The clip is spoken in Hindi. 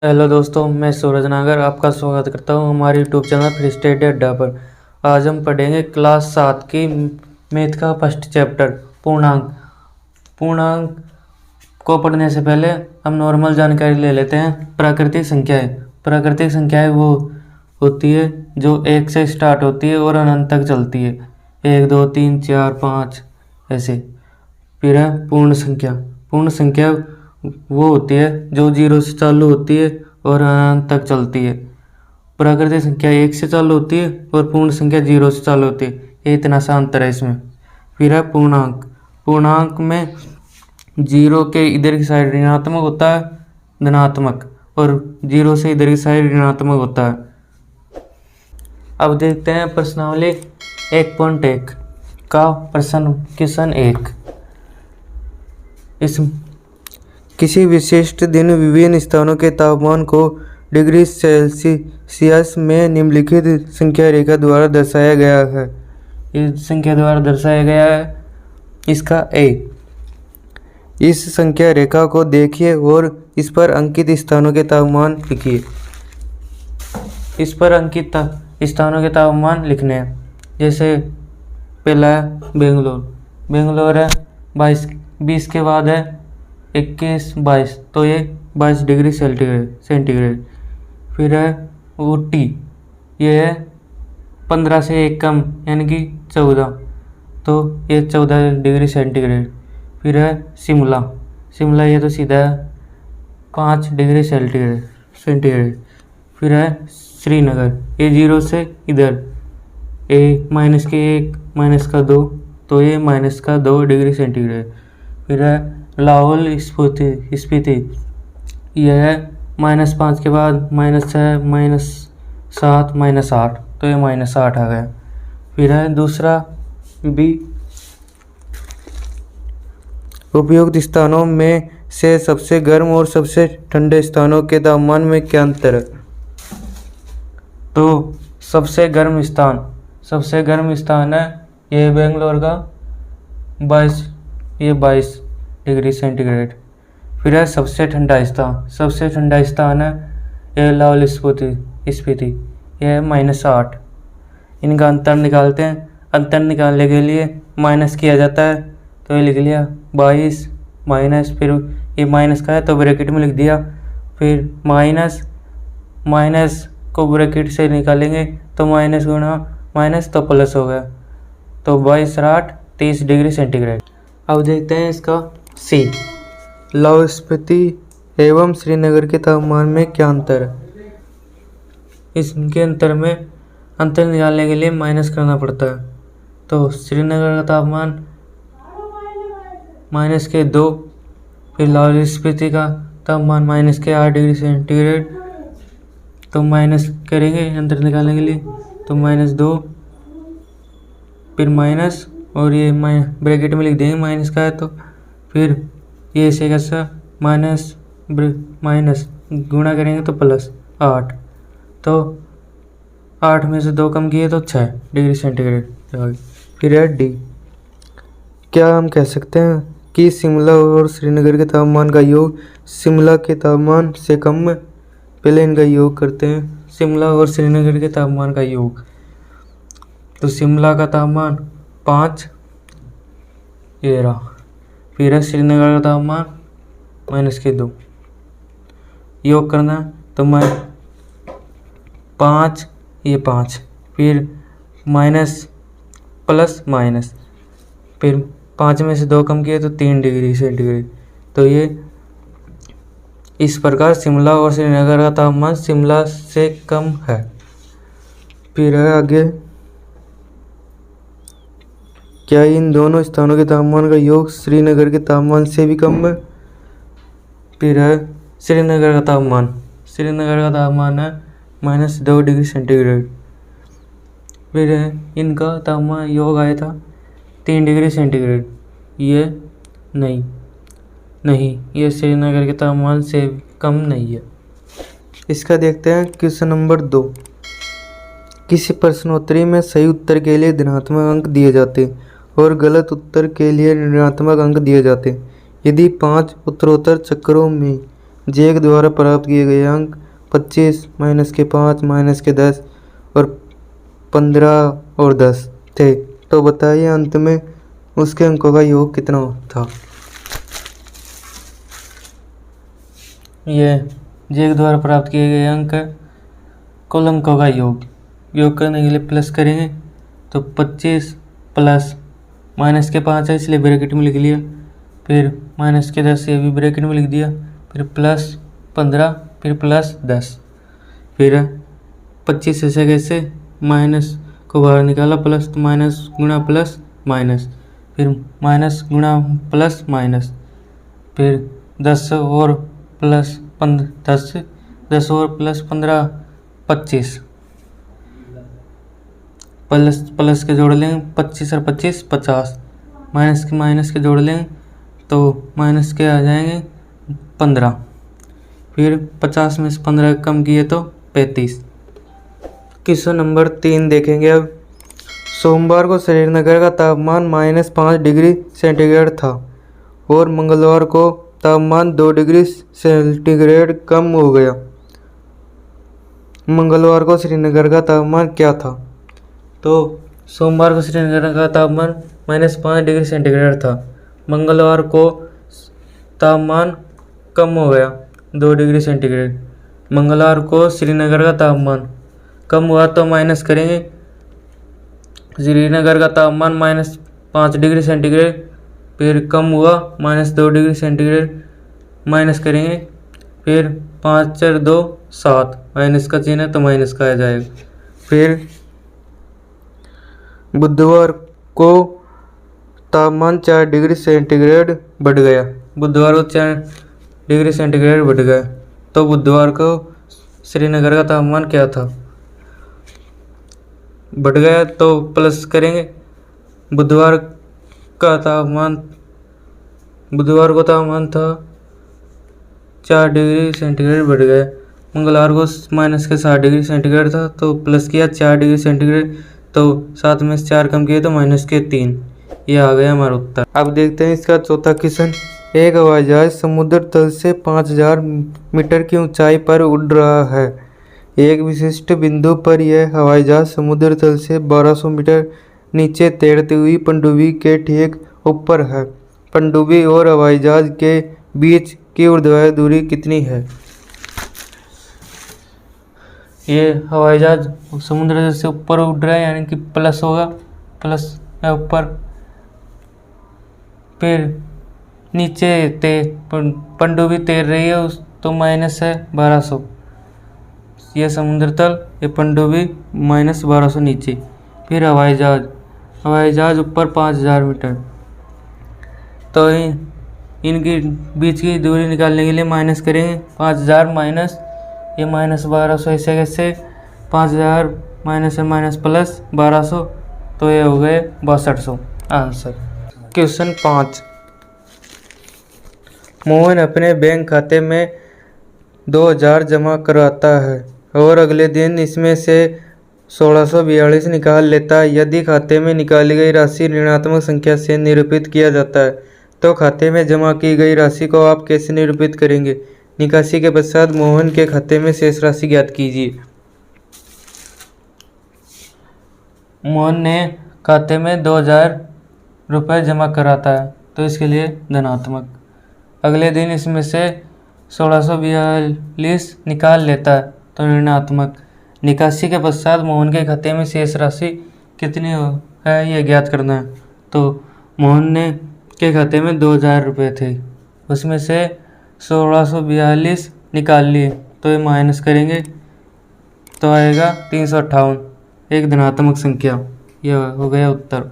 हेलो दोस्तों, मैं सूरज नागर आपका स्वागत करता हूं हमारे यूट्यूब चैनल फ्री स्टडी अड्डा पर। आज हम पढ़ेंगे क्लास 7 की मैथ का फर्स्ट चैप्टर पूर्णांक। पूर्णांक को पढ़ने से पहले हम नॉर्मल जानकारी ले लेते हैं। प्राकृतिक संख्याएं वो होती है जो 1 से स्टार्ट होती है और अनंत तक चलती है। 1 2 3 4 5 ऐसे। फिर है पूर्ण संख्या वो होती है जो 0 से चालू होती है और अनंत तक चलती है। प्राकृतिक संख्या 1 से चालू होती है और पूर्ण संख्या 0 से चालू होती है। ये इतना सा अंतर है इसमें। फिर है पूर्णांक में 0 के इधर की साइड ऋणात्मक होता है धनात्मक, और 0 से इधर की साइड ऋणात्मक होता है। अब देखते हैं प्रश्नावली 1.1 का क्वेश्चन 1। इस किसी विशिष्ट दिन विभिन्न स्थानों के तापमान को डिग्री सेल्सियस में निम्नलिखित संख्या रेखा द्वारा दर्शाया गया है। इस संख्या द्वारा दर्शाया गया है इसका ए। इस संख्या रेखा को देखिए और इस पर अंकित स्थानों के तापमान लिखिए। इस पर अंकित स्थानों के तापमान लिखने हैं। जैसे पहला है बेंगलोर है 20 के बाद है 21 22, तो ये 22 डिग्री सेंटीग्रेड। फिर है ऊटी, ये है 15 से 1 कम यानी कि 14, तो ये 14 डिग्री सेंटीग्रेड। फिर है शिमला ये तो सीधा है 5 डिग्री सेंटीग्रेड। फिर है श्रीनगर, ये 0 से इधर -1 -2, तो ये -2 डिग्री सेंटीग्रेड। फिर है लाहौल स्पीति, यह है -5 के बाद -6 -7 -8, तो ये -8 आ गया। फिर है दूसरा बी, उपयुक्त स्थानों में से सबसे गर्म और सबसे ठंडे स्थानों के तापमान में क्या अंतर है। तो सबसे गर्म स्थान है ये बेंगलोर का 22 डिग्री सेंटीग्रेड। फिर है सबसे ठंडा स्थान है ये लाहौल स्पीति, यह है -8। इनका अंतर निकालते हैं। अंतर निकालने के लिए माइनस किया जाता है, तो ये लिख लिया 22 माइनस, फिर ये माइनस का है तो ब्रैकेट में लिख दिया। फिर माइनस को ब्रैकेट से निकालेंगे तो माइनस गुणा माइनस तो प्लस हो गया, तो 22 और 8 30 डिग्री सेंटीग्रेड। अब देखते हैं इसका सी, लाहौल स्पीति एवं श्रीनगर के तापमान में क्या अंतर है। इसके अंतर निकालने के लिए माइनस करना पड़ता है। तो श्रीनगर का तापमान -2, फिर लाहौल स्पीति का तापमान -8 डिग्री सेंटीग्रेड। तो माइनस करेंगे अंतर निकालने के लिए, तो -2 फिर माइनस, और ये ब्रैकेट में लिख देंगे माइनस का है तो। फिर ये ऐसे कैसा माइनस गुणा करेंगे तो +8, तो 8 में से 2 कम किए तो 6 डिग्री सेंटीग्रेड। फिर है डी, क्या हम कह सकते हैं कि शिमला और श्रीनगर के तापमान का योग शिमला के तापमान से कम है। पहले इनका योग करते हैं, शिमला और श्रीनगर के तापमान का योग। तो शिमला का तापमान 5, ये रहा। फिर है श्रीनगर का तापमान -2, योग करना तो -5, ये 5, फिर माइनस, फिर 5 में से 2 कम किए तो 3 डिग्री सेंटीग्रेड। तो ये इस प्रकार शिमला और श्रीनगर का तापमान शिमला से कम है। फिर है आगे, क्या इन दोनों स्थानों के तापमान का योग श्रीनगर के तापमान से भी कम है। फिर है श्रीनगर का तापमान है -2 डिग्री सेंटीग्रेड। फिर है इनका तापमान योग आया था 3 डिग्री सेंटीग्रेड। ये नहीं, ये श्रीनगर के तापमान से कम नहीं है। इसका देखते हैं क्वेश्चन नंबर 2। किसी प्रश्नोत्तरी में सही उत्तर के लिए धनात्मक अंक दिए जाते हैं और गलत उत्तर के लिए ऋणात्मक अंक दिए जाते हैं। यदि 5 उत्तरोत्तर चक्रों में जे के द्वारा प्राप्त किए गए अंक 25 माइनस के 5 माइनस के 10 और 15 और 10 थे। तो बताइए अंत में उसके अंकों का योग कितना था। ये जे के द्वारा प्राप्त किए गए अंक है, कुल अंकों का योग करने के लिए प्लस करेंगे तो 25 प्लस माइनस के 5 है इसलिए ब्रैकेट में लिख लिया, फिर माइनस के 10 ये भी ब्रैकेट में लिख दिया, फिर प्लस 15 फिर प्लस 10, फिर 25 ऐसे कैसे माइनस को बाहर निकाला प्लस तो माइनस गुणा प्लस माइनस, फिर माइनस गुणा प्लस माइनस, फिर 10 और प्लस 10 और प्लस 15 25, प्लस के जोड़ लेंगे 25 और 25 50, माइनस के जोड़ लेंगे तो माइनस के आ जाएंगे 15, फिर 50 में से 15 कम किए तो 35। क्वेश्चन नंबर 3 देखेंगे अब। सोमवार को श्रीनगर का तापमान -5 डिग्री सेंटीग्रेड था और मंगलवार को तापमान 2 डिग्री सेंटीग्रेड कम हो गया। मंगलवार को श्रीनगर का तापमान क्या था। तो सोमवार को श्रीनगर का तापमान -5 डिग्री सेंटीग्रेड था, मंगलवार को तापमान कम हो गया 2 डिग्री सेंटीग्रेड। मंगलवार को श्रीनगर का तापमान कम हुआ तो माइनस करेंगे, श्रीनगर का तापमान -5 डिग्री सेंटीग्रेड, फिर कम हुआ -2 डिग्री सेंटीग्रेड, माइनस करेंगे, फिर 5 4 2 7, माइनस का चिन्ह है तो माइनस का आ जाएगा। फिर बुधवार को तापमान 4 डिग्री सेंटीग्रेड बढ़ गया, बुधवार को 4 डिग्री सेंटीग्रेड बढ़ गया, तो बुधवार को श्रीनगर का तापमान क्या था। बढ़ गया तो प्लस करेंगे, बुधवार को तापमान था 4 डिग्री सेंटीग्रेड बढ़ गया, मंगलवार को माइनस के 7 डिग्री सेंटीग्रेड था तो प्लस किया 4 डिग्री सेंटीग्रेड, तो 7 में से 4 कम किए तो माइनस के 3। ये आ गया हमारा उत्तर। अब देखते हैं इसका चौथा क्वेश्चन। एक हवाई जहाज समुद्र तल से 5000 मीटर की ऊंचाई पर उड़ रहा है। एक विशिष्ट बिंदु पर यह हवाई जहाज समुद्र तल से 1200 मीटर नीचे तैरती हुई पनडुब्बी के ठीक ऊपर है। पनडुब्बी और हवाई जहाज के बीच की ऊर्ध्वाधर दूरी कितनी है। ये हवाई जहाज समुद्र से ऊपर उड़ रहा है यानी कि प्लस होगा, प्लस है ऊपर, फिर नीचे पनडुब्बी तैर रही है उस तो माइनस है 1200, ये समुद्र तल, ये पनडुब्बी -1200 नीचे, फिर हवाई जहाज ऊपर 5000 मीटर, तो इनकी बीच की दूरी निकालने के लिए माइनस करेंगे 5000 माइनस ये -1200, ऐसे कैसे 5000 माइनस माइनस प्लस 1200, तो ये हो गए 6200 आंसर। क्वेश्चन 5। मोहन अपने बैंक खाते में 2000 जमा कराता है और अगले दिन इसमें से 1642 निकाल लेता है। यदि खाते में निकाली गई राशि ऋणात्मक संख्या से निरूपित किया जाता है तो खाते में जमा की गई राशि को आप कैसे निरूपित करेंगे। निकासी के पश्चात मोहन के खाते में शेष राशि ज्ञात कीजिए। मोहन ने खाते में 2000 रुपये जमा कराता है तो इसके लिए धनात्मक, अगले दिन इसमें से 1642 निकाल लेता है तो ऋणात्मक। निकासी के पश्चात मोहन के खाते में शेष राशि कितनी है ये ज्ञात करना है। तो मोहन ने के खाते में 2000 रुपये थे, उसमें से 1642 निकाल लिए तो ये माइनस करेंगे तो आएगा 358, एक धनात्मक संख्या। यह हो गया उत्तर।